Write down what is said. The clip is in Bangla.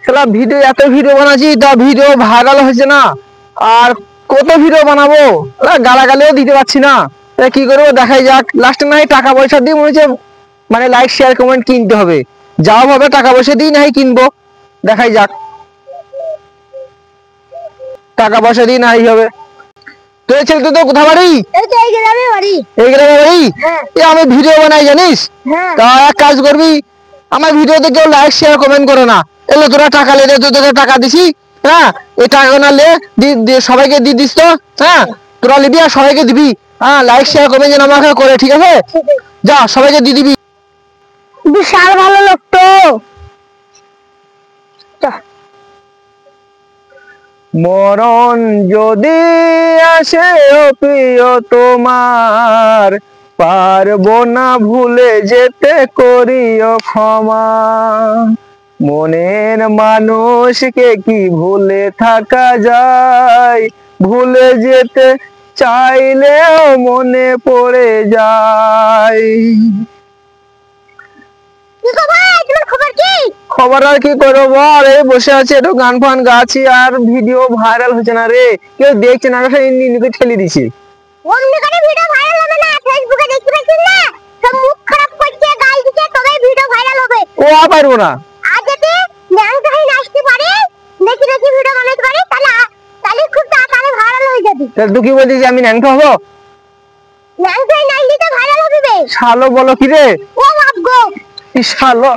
শালা ভিডিও এত ভিডিও বানাচ্ছি তা ভিডিও ভাইরাল হয়েছে না। আর কত ভিডিও বানাবো, গালাগালিও দিতে পারছি না। কি করবো দেখাই যাক, লাস্টে না টাকা পয়সা দিয়ে মনে হচ্ছে মানে লাইক শেয়ার কমেন্ট কিনতে হবে। যাও ভাবে টাকা পয়সা দিয়ে নাই কিনবো, দেখাই যাক। টাকা পয়সা দিয়ে নাই হবে। তো এই ছেলে তো কোথা বাড়ি? এই গ্রামে বাড়ি। এই গ্রামে বাড়ি? আমি ভিডিও বানাই জানিস, তা এক কাজ করবি, আমার ভিডিওতে কেউ লাইক শেয়ার কমেন্ট করে না। এলো তোরা টাকা লে, তোদের টাকা দিছি, হ্যাঁ এই টাকা না লে সবাইকে দিয়ে দিস তো, হ্যাঁ তোরা নিবি আর সবাইকে দিবি। হ্যাঁ লাইক শেয়ার কমেন্ট যেন আমাকে করে, ঠিক আছে? যা সবাইকে দিয়ে দিবি। বিশাল ভালো লোক তো। মরণ যদি আসে ও প্রিয় তোমার, পারবো না ভুলে যেতে, করিও ক্ষমা। মনের মানুষকে কি ভুলে থাকা যায়, ভুলে যেতে চাইলেও মনে পড়ে যায়। খবর আর কি করবো বল, এই বসে আছে, একটু গান ফান গাছি আর ভিডিও ভাইরাল হচ্ছে না রে, কেউ দেখছে না, ইন্ডিকে ঠেলে দিছি। ভিডিও ভাইরাল হবে না, ফেসবুকে দেখতে পাচ্ছিস না, সব মুখ খারাপ করছে, গাল দিচ্ছে, তবেই ভিডিও ভাইরাল হবে। ও পারবো না। আর যদি ন্যাংটা হয়ে নাচতে পারে, দেখি ভিডিও বানাতে পারে, তাহলে খুব তাড়াতাড়ি ভাইরাল হয়ে যাবে। তাহলে তুই কি বলছিস যে আমি ন্যাংটা হবো? ন্যাংটা হয়ে নাচলে ভাইরাল হবে বে। শালো বলো কি রে? ও বাপ গো, কি শালো।